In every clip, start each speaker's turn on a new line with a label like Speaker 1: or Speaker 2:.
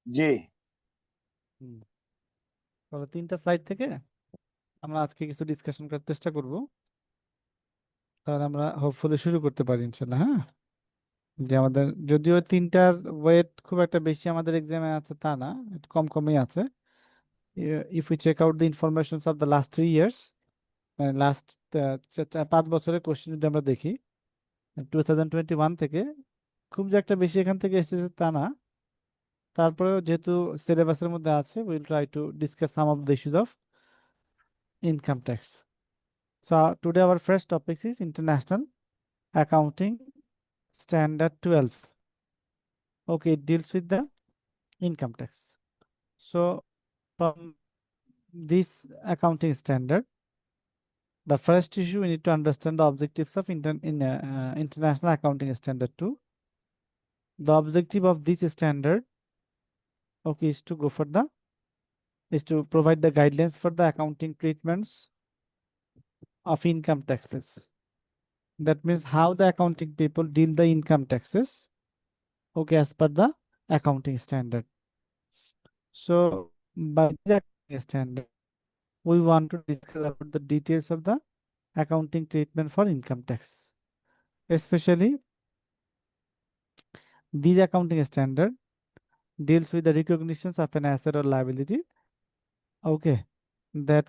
Speaker 1: জি।
Speaker 2: তাহলে 3টা স্লাইড থেকে আমরা আজকে কিছু ডিসকাশন করার চেষ্টা করব। তাহলে আমরা হোপফুলি শুরু করতে পারি ইনশাল্লাহ। হ্যাঁ, যে আমাদের যদিও 3টার ওয়েট খুব একটা বেশি আমাদের এক্সামে আছে তা না, একটু কম কমই আছে। If we check out the informations of the last 3 years, মানে লাস্ট 5 বছরের কোশ্চেন যদি আমরা দেখি 2021 থেকে, খুব যে একটা বেশি এখান থেকে এসেছে তা না। তারপরেও যেহেতু সিলেবাসের মধ্যে আছে, will try to discuss some of the issues of income tax. So today our first topic is International Accounting Standard 12. Okay, it deals with the income tax. So from this accounting standard, the first issue we need to understand the objectives of International Accounting Standard 2. The objective of this standard, okay, is to provide the guidelines for the accounting treatments of income taxes. That means how the accounting people deal the income taxes, okay, as per the accounting standard. So by the accounting standard, we want to discuss about the details of the accounting treatment for income tax. Especially these accounting standard deals with the recognitions of an asset or liability, okay, that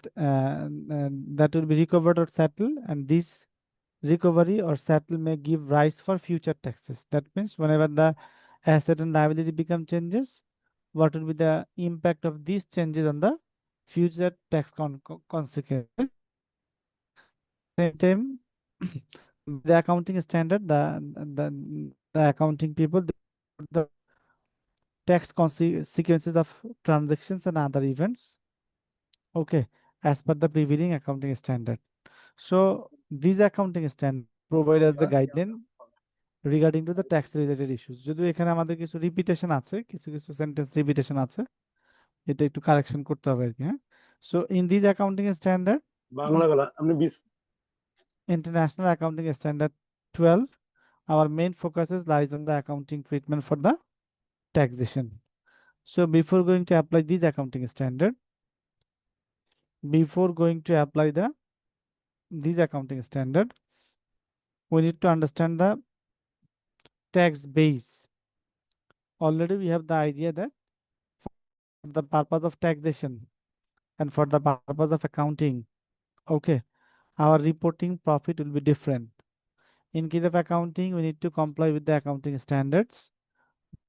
Speaker 2: will be recovered or settled, and this recovery or settle may give rise for future taxes. That means whenever the asset and liability become changes, what will be the impact of these changes on the future tax consequences. Same time, the accounting standard, the accounting people, the tax consequences of transactions and other events, okay, as per the prevailing accounting standard. So these accounting standards provide us the guideline regarding to the tax related issues. যদিও এখানে আমাদের কিছু repetition আছে, কিছু কিছু sentence repetition আছে, এটা একটু কারেকশন করতে হবে আর কি। হ্যাঁ, so in this accounting standard,
Speaker 1: বাংলাগুলা আপনি
Speaker 2: international accounting standard 12, our main focus lies on the accounting treatment for the taxation. So before going to apply this accounting standard, before going to apply this accounting standard, we need to understand the tax base. Already we have the idea that for the purpose of taxation and for the purpose of accounting, okay, our reporting profit will be different. In case of accounting, we need to comply with the accounting standards,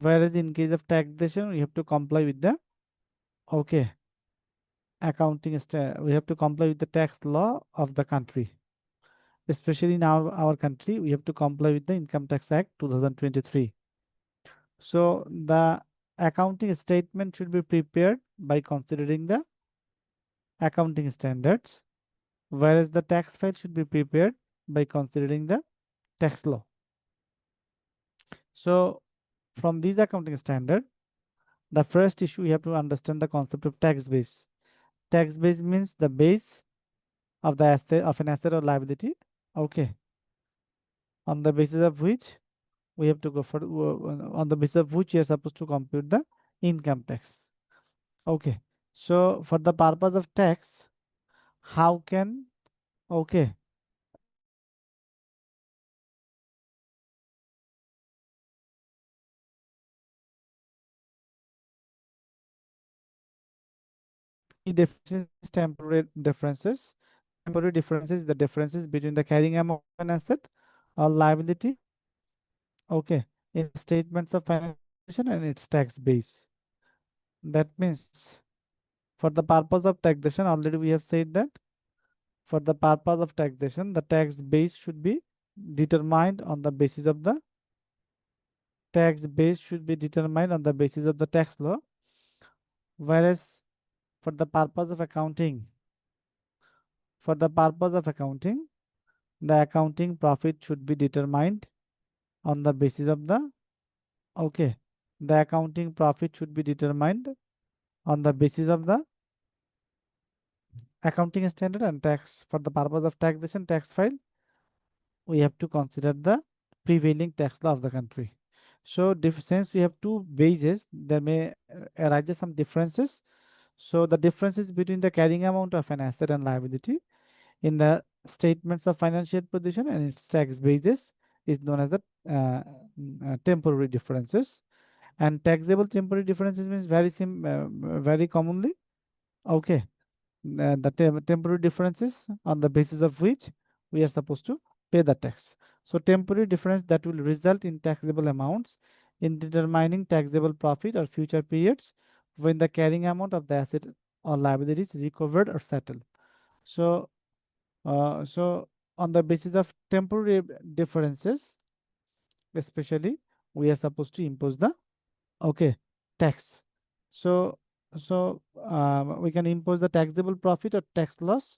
Speaker 2: whereas in case of taxation, we have to comply with the, okay, we have to comply with the tax law of the country. Especially in our country, we have to comply with the Income Tax Act 2023. So the accounting statement should be prepared by considering the accounting standards, whereas the tax file should be prepared by considering the tax law. So from these accounting standard, the first issue we have to understand the concept of tax base. Tax base means the base of the asset of an asset or liability, okay, on the basis of which we have to go for on the basis of which we are supposed to compute the income tax. Okay, so for the purpose of tax, how can, okay, differences, temporary differences. Temporary differences, the differences between the carrying amount of an asset or liability, okay, in statements of financial and its tax base. That means for the purpose of taxation, already we have said that for the purpose of taxation, the tax base should be determined on the basis of the tax law, whereas for the purpose of accounting, the accounting profit should be determined on the basis of the, okay, the accounting profit should be determined on the basis of the accounting standard and tax. For the purpose of taxation tax file, we have to consider the prevailing tax law of the country. So since we have two bases, there may arise some differences. So the differences between the carrying amount of an asset and liability in the statements of financial position and its tax basis is known as the temporary differences. And taxable temporary differences means very commonly, okay, the temporary differences on the basis of which we are supposed to pay the tax. So temporary difference that will result in taxable amounts in determining taxable profit or future periods when the carrying amount of the asset or liability is recovered or settled. So, so on the basis of temporary differences, especially, we are supposed to impose the, okay, tax. So we can impose the taxable profit or tax loss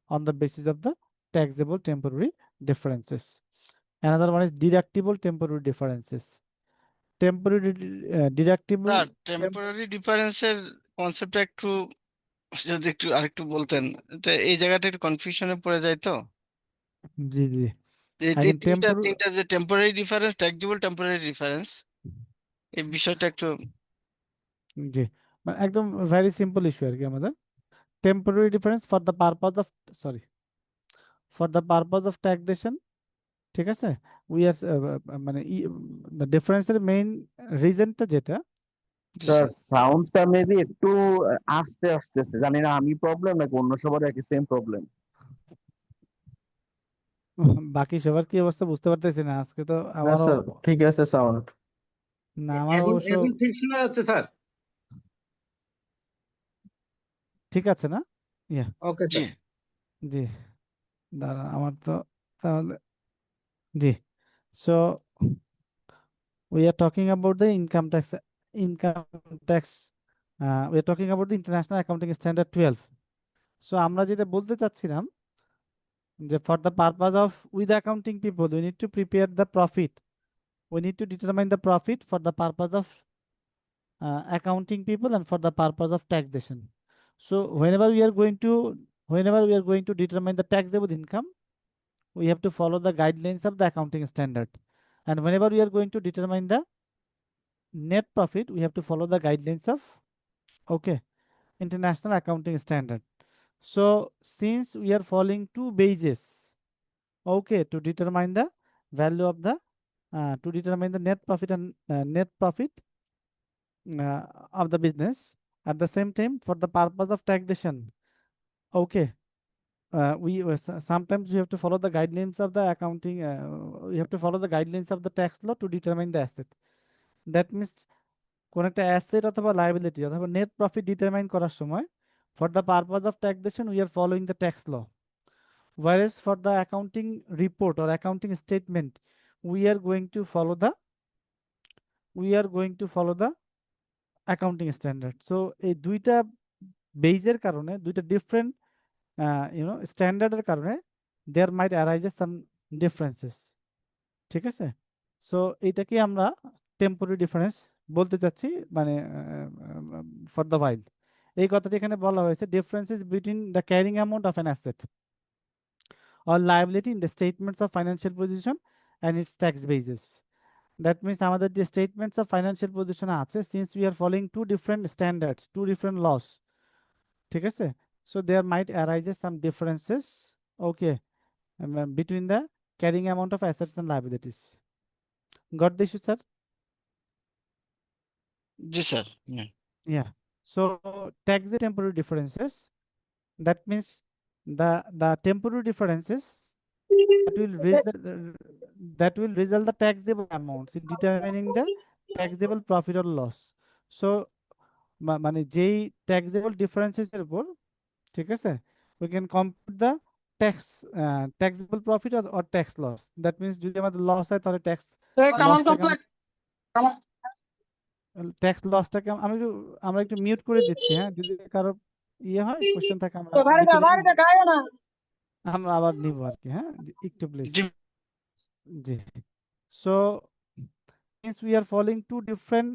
Speaker 2: on the basis of the taxable temporary differences. Another one is deductible temporary differences. Temporary deductible
Speaker 1: sir temporary ডিফারেন্সের কনসেপ্টটা একটু যদি একটু আরেকটু বলতেন, এটা এই জায়গাটা একটু কনফিউশনে পড়ে যায় তো।
Speaker 2: জি জি
Speaker 1: এই
Speaker 2: আই
Speaker 1: এই
Speaker 2: মিন
Speaker 1: তিনটা তিনটা যে temporary difference, taxable temporary difference, এই বিষয়টা একটু।
Speaker 2: জি মানে একদম ভেরি সিম্পল ইস্যু আর কি আমাদের temporary difference for the purpose of sorry for the purpose of taxation, ঠিক আছে। উই আর মানে ডিফারেন্সের মেইন রিজনটা যেটা
Speaker 1: জি
Speaker 3: স্যার
Speaker 1: স্যার।
Speaker 3: সাউন্ডটা মেবি একটু আস্তে আসতেছে, জানি না আমি প্রবলেম নাকি অন্য সবার একই সেম প্রবলেম।
Speaker 2: বাকি সবার কি অবস্থা বুঝতে পারতেছি না আজকে তো
Speaker 4: না
Speaker 2: আমারও
Speaker 4: স্যার ঠিক আছে সাউন্ড।
Speaker 2: না আমার
Speaker 5: এখন
Speaker 2: অবশ্য
Speaker 5: এখন ঠিক শোনা যাচ্ছে স্যার।
Speaker 2: ঠিক আছে না ইয়া
Speaker 5: ওকে
Speaker 1: জি
Speaker 5: স্যার।
Speaker 2: জি দাঁড়া আমার তো তাহলে জি so we are talking about the income tax we are talking about the international accounting standard 12. So আমরা যেটা বলতে চাচ্ছিলাম যে for the purpose of with the accounting people we need to prepare the profit, we need to determine the profit for the purpose of accounting people and for the purpose of taxation. So whenever we are going to determine the taxable income, we have to follow the guidelines of the accounting standard, and whenever we are going to determine the net profit, we have to follow the guidelines of, okay, international accounting standard. So since we are following two bases, okay, to determine the value of the to determine the net profit and net profit of the business, at the same time for the purpose of taxation, okay, sometimes we have to follow the guidelines of the accounting, we have to follow the guidelines of the tax law to determine the asset. That means কোন একটা asset অথবা liability অথবা net profit determine করার সময় for the purpose of taxation we are following the tax law, whereas for the accounting report or accounting statement we are going to follow the accounting standard. So এই দুইটা বেজের কারণে দুইটা different স্ট্যান্ডার্ডের কারণে দেয়ার মাইট arises সাম differences, ঠিক আছে। So এইটাকে আমরা টেম্পোরারি ডিফারেন্স বলতে চাচ্ছি, মানে ফর দ্য ভাইল এই কথাটি এখানে বলা হয়েছে differences between the carrying amount of an asset or liability in the statements of financial position and its tax basis. That means আমাদের যে statements of financial position আছে, since we are following two different standards, two different laws, ঠিক আছে, so there might arise some differences, okay, between the carrying amount of assets and liabilities. Got the issue, sir?
Speaker 1: G sir.
Speaker 2: Yeah. So tax the temporary differences. That means the temporary differences that will result the taxable amounts in determining the taxable profit or loss. So মানে যেই taxable differences এর উপর, ঠিক আছে, we can compute the taxable profit or tax loss. That means যদি আমাদের loss হয় তাহলে লসটাকে ট্যাক্স লসটাকে আমরা একটু মিউট করে দিচ্ছি, হ্যাঁ, যদি কারো ইয়ে হয় কোশ্চেন থাকে আমরা লিখে আমরা আবার নিব আর কি, হ্যাঁ, একটু please.
Speaker 1: G
Speaker 2: G so since we are following two different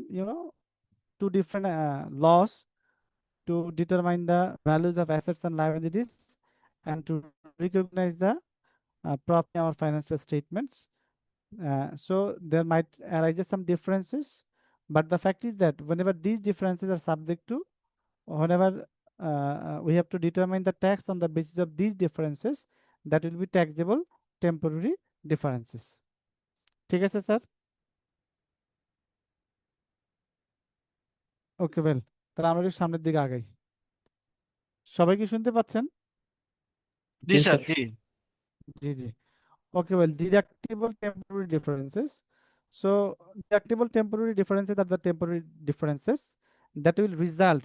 Speaker 2: laws to determine the values of assets and liabilities and to recognize the profit in our financial statements, So there might arise some differences, but the fact is that whenever these differences are subject to, whenever we have to determine the tax on the basis of these differences, that will be taxable temporary differences. ঠিক আছে sir? ওকে well, তাহলে আমরা একটু সামনের দিকে আগাই। সবাই কি শুনতে পাচ্ছেন?
Speaker 1: জি
Speaker 3: জি
Speaker 1: sir,
Speaker 3: sir.
Speaker 1: G.
Speaker 2: G G. Okay, well, deductible temporary differences. So, deductible temporary differences are the temporary differences that will result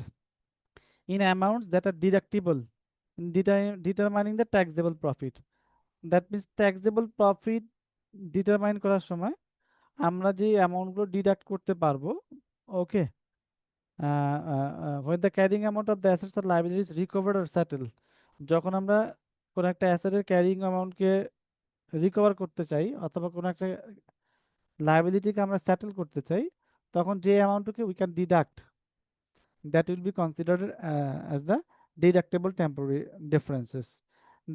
Speaker 2: in amounts that are deductible in determining the taxable profit. That means taxable profit determine করার সময় আমরা যে অ্যামাউন্টগুলো deduct করতে পারবো, ওকে, when the carrying amount of the assets or liabilities recovered or settled, যখন আমরা কোনো একটা অ্যাসেটের ক্যারিং অ্যামাউন্টকে রিকভার করতে চাই অথবা কোনো একটা লায়াবিলিটিকে আমরা সেটেল করতে চাই, তখন যে অ্যামাউন্টকে we can deduct, that will be considered as the deductible temporary differences.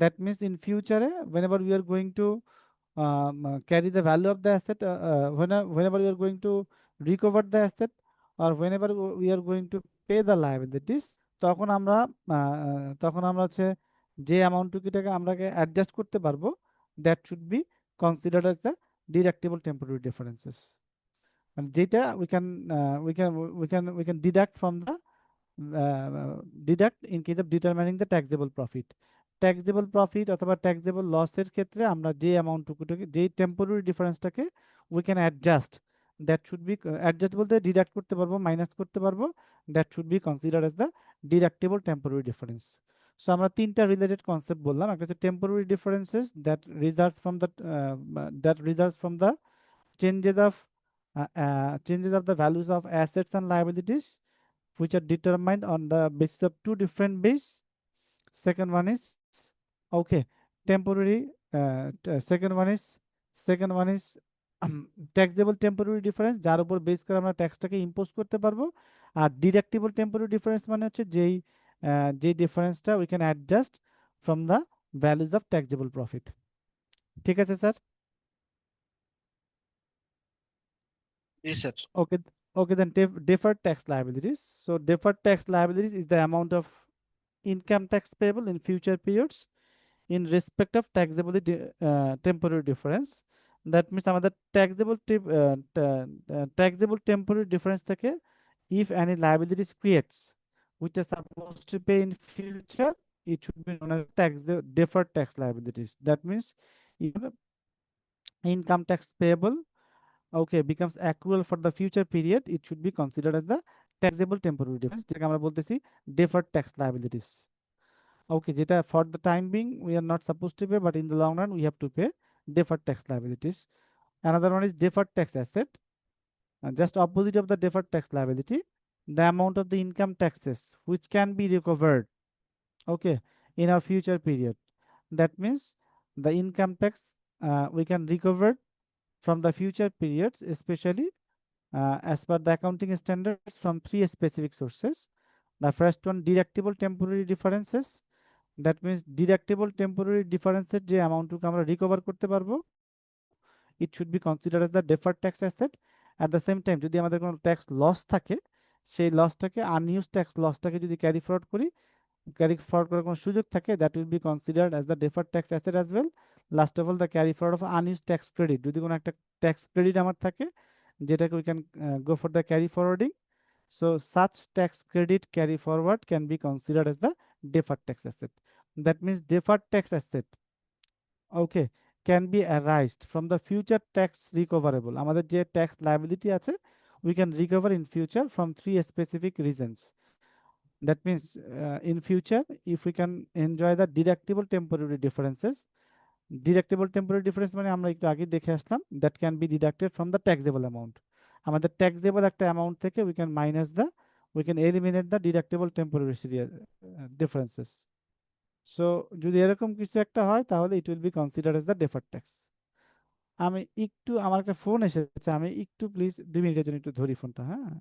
Speaker 2: That means in future, whenever we are going to carry the value of the asset, whenever we are going to recover the asset, or whenever we are going to pay the liabilities, তখন আমরা হচ্ছে যে অ্যামাউন্টটুকুটাকে আমরাকে adjust করতে পারবো, that should be considered as the deductible temporary differences. মানে যেটা we can deduct from the deduct in case of determining the taxable profit. Taxable profit অথবা ট্যাক্সেবল লসের ক্ষেত্রে আমরা যে অ্যামাউন্টটুকুটাকে, যেই টেম্পোরারি ডিফারেন্সটাকে we can adjust, that should be adjust বলতে ডিডাক্ট করতে পারবো, মাইনাস করতে পারবো, that should be consider as the deductible temporary difference. So আমরা তিনটা রিলেটেড কনসেপ্ট বললাম। একটা হচ্ছে temporary differences that results from the changes of changes of the values of assets and liabilities, which are determined on the basis of two different base. Second one is, okay, temporary, second one is taxable temporary difference, যার উপর base করে আমরা ট্যাক্সটাকে impose করতে পারবো। আর deductible temporary difference মানে হচ্ছে যেই ডিফারেন্সটা we can adjust from the values of taxable profit. ঠিক আছে স্যার?
Speaker 1: জি sir.
Speaker 2: Okay, okay, then deferred tax liabilities. So deferred tax liabilities is the amount of income tax payable in future periods in respect of temporary difference. That means আমাদের taxable temporary difference থেকে if any liabilities creates which are supposed to pay in future, it should be known as deferred tax liabilities. That means if income tax payable, okay, becomes accrual for the future period, it should be considered as the taxable temporary difference, যেটাকে আমরা বলতেছি deferred tax liabilities. Okay, যেটা for the time being we are not supposed to pay, but in the long run we have to pay deferred tax liabilities. Another one is deferred tax asset, just opposite of the deferred tax liability, the amount of the income taxes which can be recovered, okay, in our future period. That means the income tax we can recover from the future periods, especially as per the accounting standards from three specific sources. The first one, deductible temporary differences. That means deductible temporary differences যে অ্যামাউন্টটুকু আমরা recover করতে পারবো, it should be considered as the deferred tax asset. At the same time যদি আমাদের কোনো tax loss থাকে, সেই লসটাকে আনইউজ tax লসটাকে যদি ক্যারি ফরওয়ার্ড করার কোনো সুযোগ থাকে, that will be considered as the deferred tax asset as well. Last of all, the carry forward of unused tax credit, যদি কোনো একটা ট্যাক্স ক্রেডিট আমার থাকে যেটাকে we can go for the carry forwarding. So such tax credit carry forward can be considered as the deferred tax asset. That means deferred tax asset, okay, can be arised from the future tax recoverable. আমাদের যে tax liability আছে, we can recover in future from three specific reasons. That means in future, if we can enjoy the deductible temporary differences, deductible temporary difference মানে আমরা একটু আগে দেখে আসলাম, that can be deducted from the taxable amount. আমাদের taxable একটা amount থেকে we can eliminate the deductible temporary differences. So যদি এরকম কিছু একটা হয় তাহলে it will be considered as the deferred tax. আমি একটু, আমার একটা ফোন এসেছে, আমি একটু প্লিজ 2 মিনিটের জন্য একটু ধরি ফোনটা, হ্যাঁ।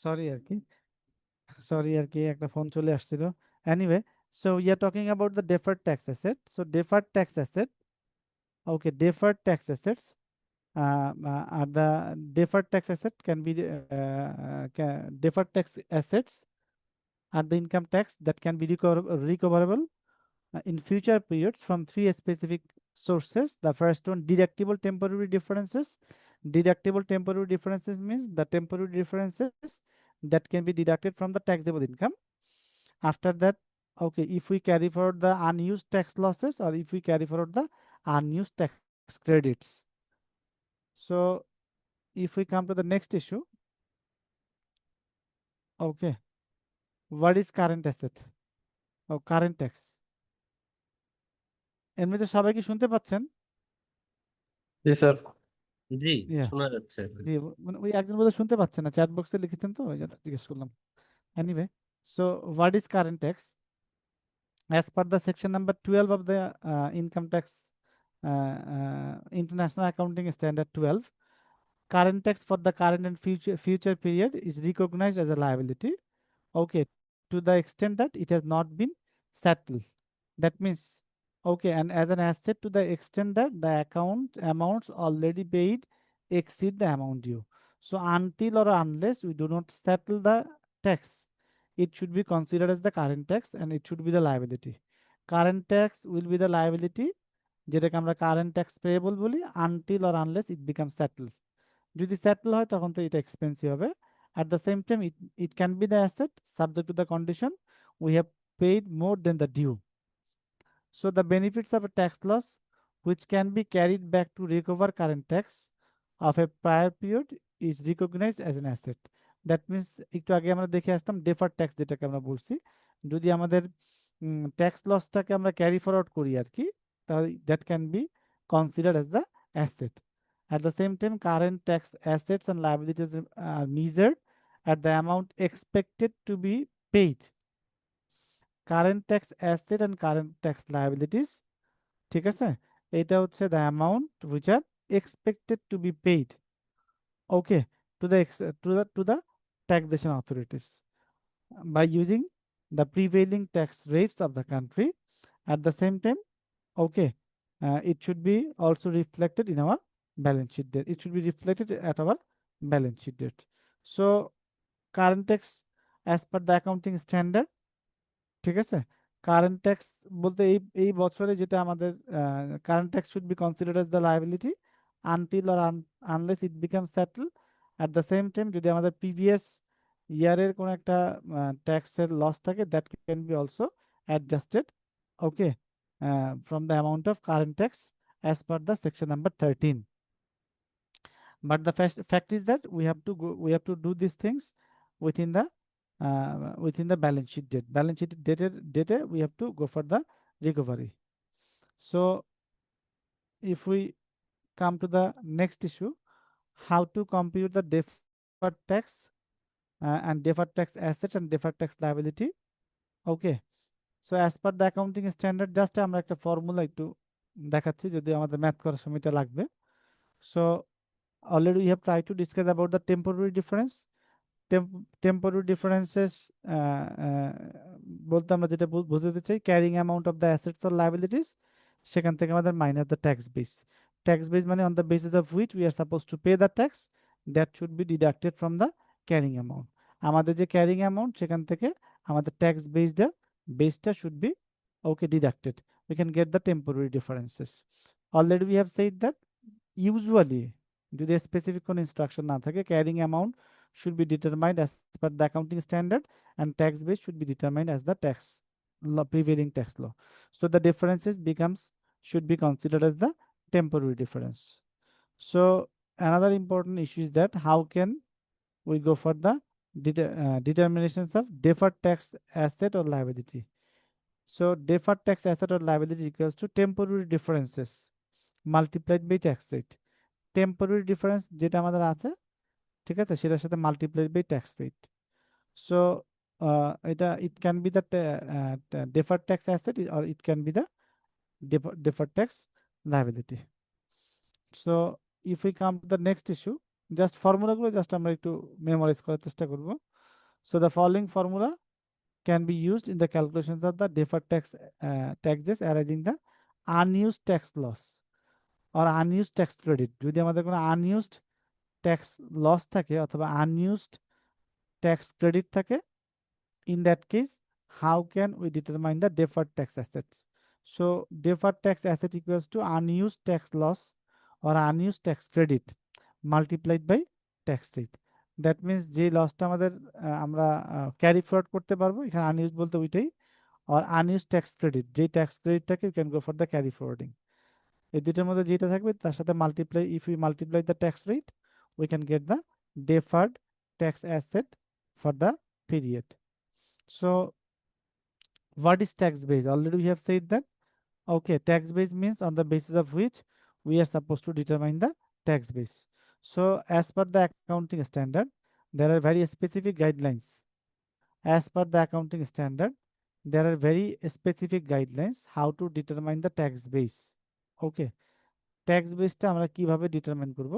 Speaker 2: সরি আর কি, একটা ফোন চলে আসছিল। Anyway, so we are talking about the deferred tax asset. So deferred tax asset, okay, deferred tax assets are the deferred tax asset can be deferred tax assets are the income tax that can be recoverable in future periods from three specific sources. The first one, deductible temporary differences. Deductible temporary differences means the temporary differences that can be deducted from the taxable income. After that, okay, if we carry forward the unused tax losses or if we carry forward the unused tax credits. So if we come to the next issue, okay, what is current asset or current tax? এমনিতে সবাই কি শুনতে পাচ্ছেন?
Speaker 4: জি sir. জি,
Speaker 2: ইয়া,
Speaker 4: শোনা যাচ্ছে।
Speaker 2: জি, মানে ওই একজন বোধহয় শুনতে পাচ্ছে না, চ্যাট বক্সে লিখেছেন তো ওই জন্য জিজ্ঞেস করলাম। Anyway, so what is current tax? As per the section number 12 of the income tax international accounting standard 12, current tax for the current and future period is recognized as a liability, okay, to the extent that it has not been settled. That means, okay, and as an asset to the extent that the account amounts already paid exceed the amount due. So until or unless we do not settle the tax, it should be considered as the current tax and it should be the liability. Current tax will be the liability, যেটাকে আমরা current tax payable বলি, until or unless it become settle. যদি settle হয় তখন তো এটা expensive হবে। At the same time it can be the asset subject to the condition we have paid more than the due. So the benefits of a tax loss which can be carried back to recover current tax of a prior period is recognized as an asset. That means একটু আগে আমরা দেখে আসতাম deferred tax যেটাকে আমরা বলছি, যদি আমাদের ট্যাক্স লসটাকে আমরা ক্যারি ফরওয়ার্ড করি আর কি, তাহলে that can be considered as the asset. At the same time, current tax assets and liabilities are measured at the amount expected to be paid. Current tax asset and current tax liabilities, ঠিক আছে, এটা হচ্ছে the amount which are expected to be paid, okay, to the taxation authorities by using the prevailing tax rates of the country. At the same time, okay, it should be also reflected in our balance sheet date. It should be reflected at our balance sheet date. So current tax as per the accounting standard, ঠিক আছে, current tax বলতে এই এই বছরে যেটা আমাদের current tax should be considered as the liability until or unless it become settle. At the same time যদি আমাদের প্রিভিয়াস ইয়ারের কোনো একটা ট্যাক্সের লস থাকে that can be also adjusted, okay, from the amount of current tax as per the section number 13. But the fact is that we have to do these things within the balance sheet date. Balance sheet date we have to go for the recovery. So if we come to the next issue, how to compute the deferred tax and deferred tax asset and deferred tax liability, okay. So as per the accounting standard, just আমরা একটা formula একটু দেখাচ্ছি, যদি আমাদের math করার সময়টা লাগবে। So already we have tried to discuss about the temporary difference. Temporary differences বলতে আমরা যেটা বুঝতে চাই, carrying amount of the assets or liabilities, সেখান থেকে আমাদের minus the tax base. Tax base মানে on the basis of which we are suppose to pay the tax, that should be deducted from the carrying amount. আমাদের যে carrying amount সেখান থেকে আমাদের tax বেসটা should be okay deducted. We can get the temporary differences. Already we have said that usually যদি specific কোনো instruction না থাকে, carrying amount should be determined as per the accounting standard and tax base should be determined as the tax law, prevailing tax law. So the differences should be considered as the temporary difference. So another important issue is that how can we go for the determinations of deferred tax asset or liability. So deferred tax asset or liability equals to temporary differences multiplied by tax rate. Temporary difference যেটা আমাদের আছে, ঠিক আছে, সেটার সাথে multiplied by tax rate. So এটা it can be the deferred tax asset or it can be the deferred tax liability. So if we come to the next issue, just ফর্মুলাগুলো just আমরা একটু মেমোরাইজ করার চেষ্টা করব। So the following formula can be used in the calculations of the deferred taxes arising the unused tax loss or unused tax credit. যদি আমাদের কোনো unused tax loss থাকে অথবা unused tax credit থাকে, in that case, how can we determine the deferred tax assets? So deferred tax asset equals to unused tax loss or unused tax credit multiplied by tax rate. That means যে লসটা আমাদের আমরা carry forward করতে পারবো, এখানে unused বলতে ওইটাই, or unused tax credit, যে tax ক্রেডিটটাকে you can go for the carry forwarding. এই দুইটার মধ্যে যেটা থাকবে তার সাথে multiply, if we multiply the tax rate, we can get the deferred tax asset for the period. So what is tax base? Already we have said that. Okay, tax base means on the basis of which we are supposed to determine the tax base. So as per the accounting standard, there are very specific guidelines. As per the accounting standard, there are very specific guidelines how to determine the tax base. Okay, tax base টা আমরা কিভাবে determine করব,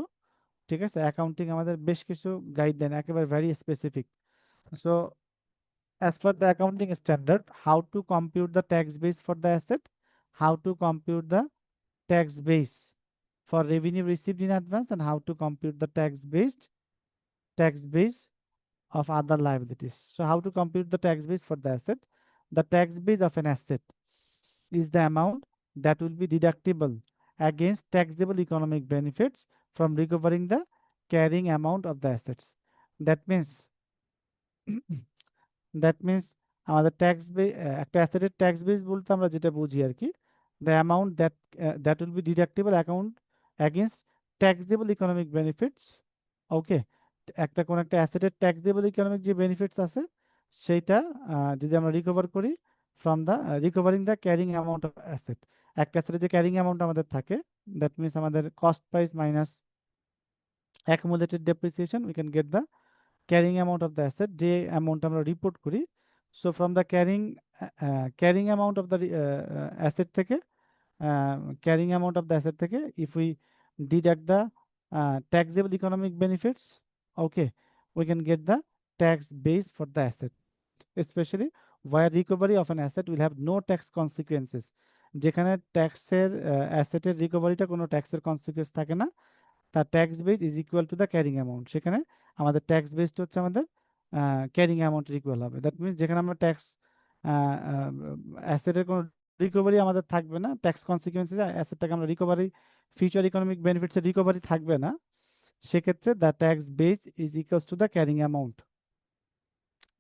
Speaker 2: ঠিক আছে? Accounting আমাদের বেশ কিছু guideline, একেবারে very specific. So as per the accounting standard, how to compute the tax base for the asset, how to compute the tax base for revenue received in advance, and how to compute the tax base of other liabilities. So how to compute the tax base for the asset? The tax base of an asset is the amount that will be deductible against taxable economic benefits from recovering the carrying amount of the assets. That means that means আমাদের tax base, একটা অ্যাসেটের tax base বলতে আমরা যেটা বুঝি আর কি, the amount that will be deductible account against taxable economic benefits. Okay, একটা কোন একটা অ্যাসেটের ট্যাক্সেবল ইকোনমিক যে বেনিফিটস আছে সেইটা যদি আমরা রিকভার করি from the recovering the carrying amount of asset. একটা অ্যাসেটের যে ক্যারিং অ্যামাউন্ট আমাদের থাকে, দ্যাট মিনস আমাদের cost price minus accumulated depreciation, we can get the carrying amount of the asset, যে অ্যামাউন্ট আমরা রিপোর্ট করি। So from the carrying amount of the asset থেকে, carrying amount of the asset থেকে if we deduct the taxable economic benefits, okay, we can get the tax base for the asset, especially where recovery of an asset will have no tax consequences. যেখানে ট্যাক্সের অ্যাসেটের রিকভারিটা কোনো ট্যাক্সের consequence থাকে না, তার tax base is equal to the carrying amount. সেখানে আমাদের tax বেসটা হচ্ছে আমাদের ক্যারিং অ্যামাউন্টের ইকুয়াল হবে। দ্যাট মিনস যেখানে আমরা ট্যাক্স অ্যাসেটের কোনো রিকভারি আমাদের থাকবে না, ট্যাক্স কনসিকুয়েন্সে অ্যাসেটটাকে আমরা রিকভারি, ফিউচার ইকোনমিক বেনিফিটসের রিকভারি থাকবে না, সেক্ষেত্রে the tax base is equals to the carrying amount.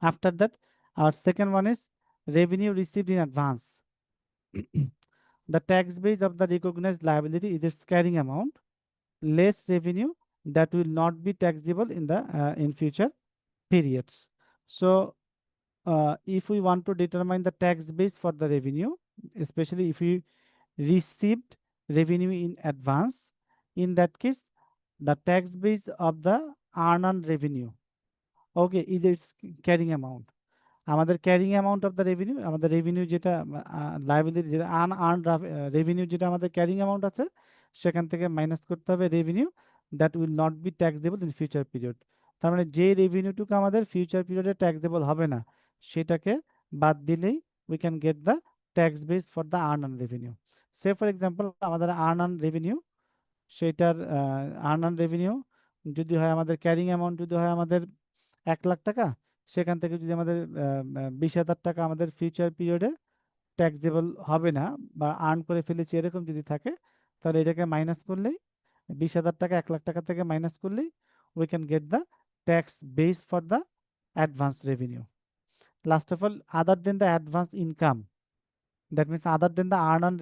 Speaker 2: After that our second one is revenue received in advance. The tax base of the recognized liability is its carrying amount less revenue that will not be taxable in future periods. So if we want to determine the tax base for the revenue, especially if we received revenue in advance, in that case the tax base of the earned revenue, okay, is its carrying amount. আমাদের carrying amount of the revenue, আমাদের revenue যেটা liability, যেটা unearned revenue, যেটা আমাদের carrying amount আছে সেখান থেকে minus করতে হবে revenue that will not be taxable in future period. তার মানে যে রেভিনিউটুকু আমাদের ফিউচার পিরিয়ডে ট্যাক্সেবল হবে না সেটাকে বাদ দিলেই we can get the tax base for the unearned revenue. Say for example আমাদের আনআর্নড রেভিনিউ, সেইটার আনআর্নড রেভিনিউ যদি হয় আমাদের ক্যারিং অ্যামাউন্ট যদি হয় আমাদের 1,00,000 টাকা, সেখান থেকে যদি আমাদের 20,000 টাকা আমাদের ফিউচার পিরিয়ডে ট্যাক্সেবল হবে না বা আর্ন করে ফেলেছি এরকম যদি থাকে, তাহলে এটাকে মাইনাস করলেই 20,000 টাকা 1,00,000 টাকা থেকে মাইনাস করলেই we can get the tax base for the advance revenue. Last of all, other than the advance income, that means other than the earn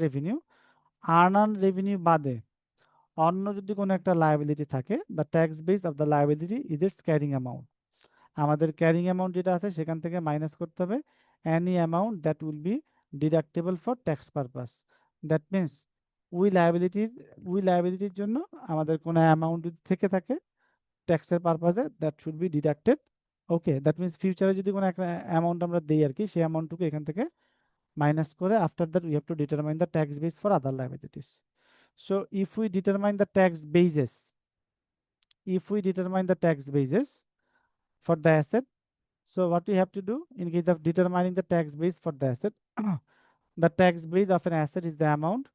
Speaker 2: revenue বাদে অন্য যদি কোনো একটা লায়াবিলিটি থাকে, the tax base of the liability is its carrying amount. আমাদের carrying amount যেটা আছে সেখান থেকে মাইনাস করতে হবে any amount that will be deductible for tax purpose. That means we লায়াবিলিটির জন্য আমাদের কোনো অ্যামাউন্ট যদি থেকে থাকে ট্যাক্সের পারপাসে, that should be deducted. Okay, that means ফিউচারে যদি কোনো একটা অ্যামাউন্ট আমরা দিই আর কি, সেই অ্যামাউন্টটুকু এখান থেকে মাইনাস করে after that we have to determine the tax base for other liabilities. So if we determine the tax bases, for the asset, So what we have to do in case of determining the tax base for the asset, the tax base of an asset is the amount.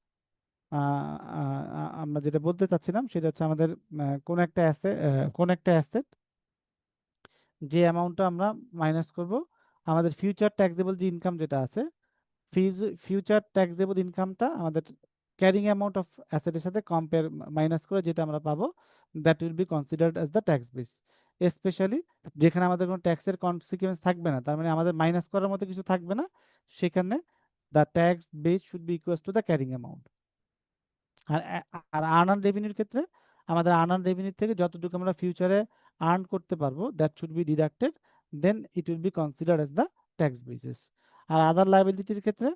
Speaker 2: আমরা যেটা বলতে চাচ্ছিলাম সেটা হচ্ছে আমাদের কোন একটা asset যে অ্যামাউন্টটা আমরা মাইনাস করব আমাদের ফিউচার ট্যাক্সেবল যে ইনকাম যেটা আছে, ফিউচার ট্যাক্সেবল ইনকামটা আমাদের ক্যারিং অ্যামাউন্ট অফ অ্যাসেটের সাথে কম্পেয়ার মাইনাস করে যেটা আমরা পাবো, that will be considered as the tax base. Specially যেখানে আমাদের কোনো ট্যাক্সের কনসিকুয়েন্স থাকবে না, তার মানে আমাদের মাইনাস করার মতো কিছু থাকবে না, সেখানে the tax base should be equals to the carrying amount. আর আর আর্ন রেভিনিউর ক্ষেত্রে আমাদের আর্ন রেভিনিউ থেকে যতটুকু আমরা ফিউচারে আর্ন করতে পারবো, that should be deducted, then it will be considered as the tax basis. আর আদার লায়াবিলিটির ক্ষেত্রে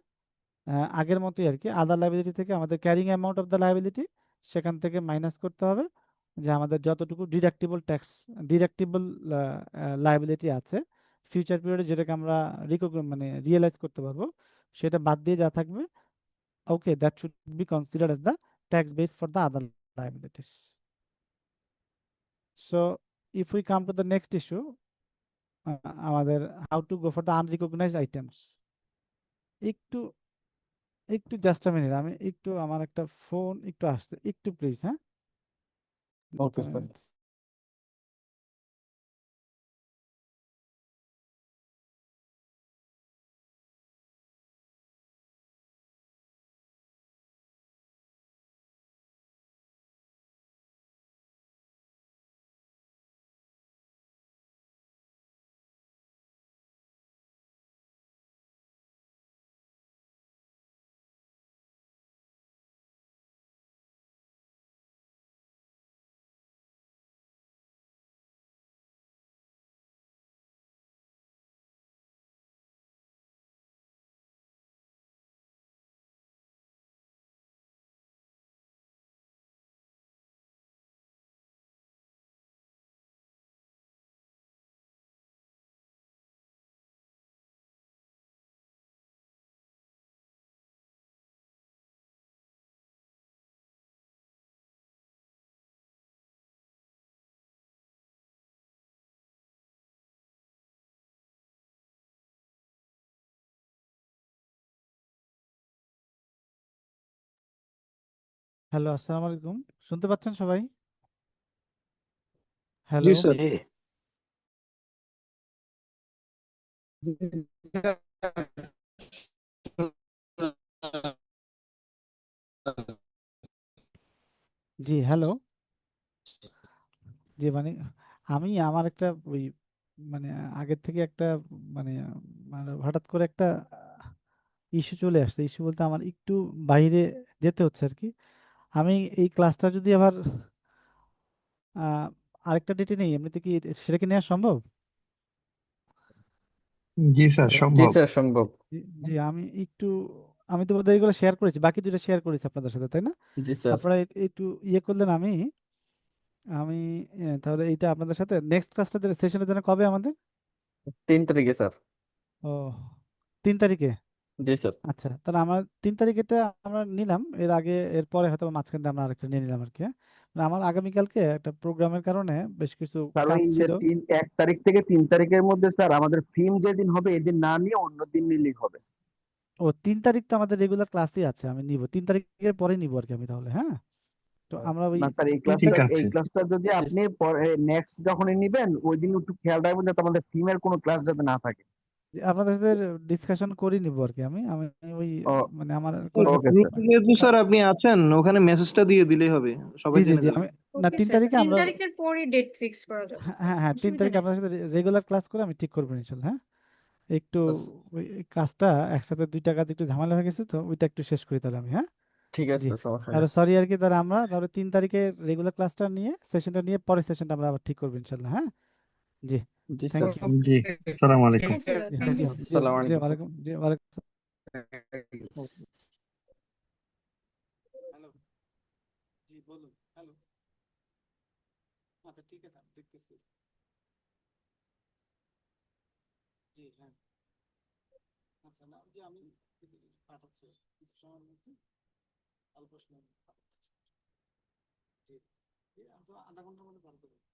Speaker 2: আগের মতোই আর কি, আদার লায়াবিলিটি থেকে আমাদের carrying amount of the liability সেখান থেকে মাইনাস করতে হবে, যে আমাদের যতটুকু ডিডাক্টেবল লায়াবিলিটি আছে ফিউচার পিরিয়ডে, যেটাকে আমরা মানে রিয়েলাইজ করতে পারবো, সেটা বাদ দিয়ে যা থাকবে, okay, that should be considered as the tax base for the other liabilities. So if we come to the next issue, আমাদের how to go for the unrecognized items. একটু একটু জাস্ট আ মিনিট, আমি একটু আমার একটা phone একটু আসছে, একটু প্লিজ, হ্যাঁ।
Speaker 4: Okay sir.
Speaker 2: হ্যালো, আসসালামু আলাইকুম, শুনতে পাচ্ছেন সবাই?
Speaker 5: জি
Speaker 2: হ্যালো,
Speaker 5: স্যার।
Speaker 2: জি হ্যালো, জি মানে আমি আমার একটা ওই মানে আগের থেকে একটা মানে মানে হঠাৎ করে একটা ইস্যু চলে আসছে। ইস্যু বলতে আমার একটু বাইরে যেতে হচ্ছে আর কি। আমি এই ক্লাসটা যদি আবার আহ, আরেকটা ডেটে নেই, এমনিতে কি সেটা কি নেওয়া সম্ভব?
Speaker 5: জি স্যার
Speaker 2: হ্যালো,
Speaker 4: জি
Speaker 5: সম্ভব।
Speaker 4: স্যার সম্ভব।
Speaker 2: জি জি, আমি একটু, আমি তো বোধহয় এগুলো শেয়ার করেছি, বাকি দুটো শেয়ার করেছি আপনাদের সাথে, তাই না?
Speaker 4: জি স্যার।
Speaker 2: আপনারা একটু ইয়ে করলেন, আমি আমি তাহলে এইটা আপনাদের সাথে নেক্সট ক্লাসটা সেশনের জন্য কবে আমাদের?
Speaker 4: 3 তারিখে স্যার।
Speaker 2: ও, 3 তারিখে।
Speaker 4: জি স্যার।
Speaker 2: আচ্ছা, তাহলে আমরা 3 তারিখেটা আমরা নিলাম, এর আগে এর পরে হয়তো বা মাঝখানে আমরা আরেকটা নিয়ে নিলাম আর কি, হ্যাঁ? মানে আমার আগামীকালকে একটা প্রোগ্রামের কারণে বেশ কিছু
Speaker 3: স্যার
Speaker 2: কাজ
Speaker 3: ওই যে
Speaker 2: ছিল।
Speaker 3: 1 তারিখ থেকে 3 তারিখের মধ্যে স্যার আমাদের ফিল্ম যেদিন হবে এদিন না নিয়ে অন্য দিন নিলেই হবে।
Speaker 2: ও, 3 তারিখ তো আমাদের রেগুলার ক্লাসই আছে, আমি নিব 3 তারিখের পরে নিব আর কি আমি, তাহলে হ্যাঁ। তো আমরা ওই
Speaker 3: না স্যার, এই
Speaker 2: তিন
Speaker 3: ক্লাসটা
Speaker 5: ঠিক
Speaker 2: তারিখ
Speaker 5: আছে।
Speaker 3: এই ক্লাসটা যদি
Speaker 4: জি
Speaker 3: আপনি নেক্সট যখনই নিবেন ওই দিন একটু খেয়াল রাখবেন যাতে আমাদের ফিল্মের কোনো ক্লাস যাতে না থাকে।
Speaker 2: আপনাদের সাথে ডিসকাশন করে নিব আর কি, আমি আমি ওই মানে আমার একটা
Speaker 3: ওকে স্যার।
Speaker 5: গ্রুপে যেহেতু স্যার আপনি আছেন ওখানে মেসেজটা দিয়ে দিলেই হবে,
Speaker 2: জি
Speaker 5: সবাই
Speaker 2: জি
Speaker 5: জেনে
Speaker 2: জি,
Speaker 5: যাবে।
Speaker 2: আমি না
Speaker 6: ওকে
Speaker 2: 3
Speaker 6: স্যার,
Speaker 2: তারিখে
Speaker 6: 3
Speaker 2: আমরা,
Speaker 6: তারিখের পরই ডেট ফিক্স করা যাবে
Speaker 2: হ্যাঁ
Speaker 6: স্যার,
Speaker 2: হ্যাঁ হ্যাঁ, 3
Speaker 6: অসুবিধা
Speaker 2: তারিখে
Speaker 6: নেই
Speaker 2: আপনাদের
Speaker 6: স্যার।
Speaker 2: সাথে রেগুলার ক্লাস করে আমি ঠিক করবো ইনশাল্লাহ, হ্যাঁ। একটু ওই এই কাজটা একসাথে দুইটা কাজ একটু ঝামেলা হয়ে গেছে, তো ওইটা একটু শেষ করি তাহলে আমি, হ্যাঁ।
Speaker 4: ঠিক আছে
Speaker 2: জি,
Speaker 4: স্যার, সমস্যা নেই।
Speaker 2: তাহলে সরি আর কি, তাহলে আমরা তাহলে 3 তারিখে রেগুলার ক্লাসটা নিয়ে সেশনটা নিয়ে পরের সেশনটা আমরা আবার ঠিক করবো ইনশাল্লাহ, হ্যাঁ। জি,
Speaker 4: জি
Speaker 2: থ্যাংক
Speaker 4: স্যার।
Speaker 2: ইউ।
Speaker 5: জি, সালাম আলাইকুম।
Speaker 6: ওকে স্যার,
Speaker 2: জি
Speaker 6: থ্যাংক
Speaker 2: জি
Speaker 6: ইউ।
Speaker 2: জি
Speaker 4: আসসালামু
Speaker 2: জি,
Speaker 4: আলাইকুম স্যার।
Speaker 2: ওয়ালাইকুম, জি ওয়ালাইকুম আসসালাম। হ্যালো, জি বলুন, হ্যালো। আচ্ছা ঠিক আছে, আমি দেখতেছি। জি হ্যাঁ, আচ্ছা না, যে আমি পাঠাচ্ছি কিছু সময়ের মধ্যে, অল্প সময় পাঠাচ্ছি। জি জি, আমি তো আধা ঘন্টার মধ্যে পাঠাতে পারবো।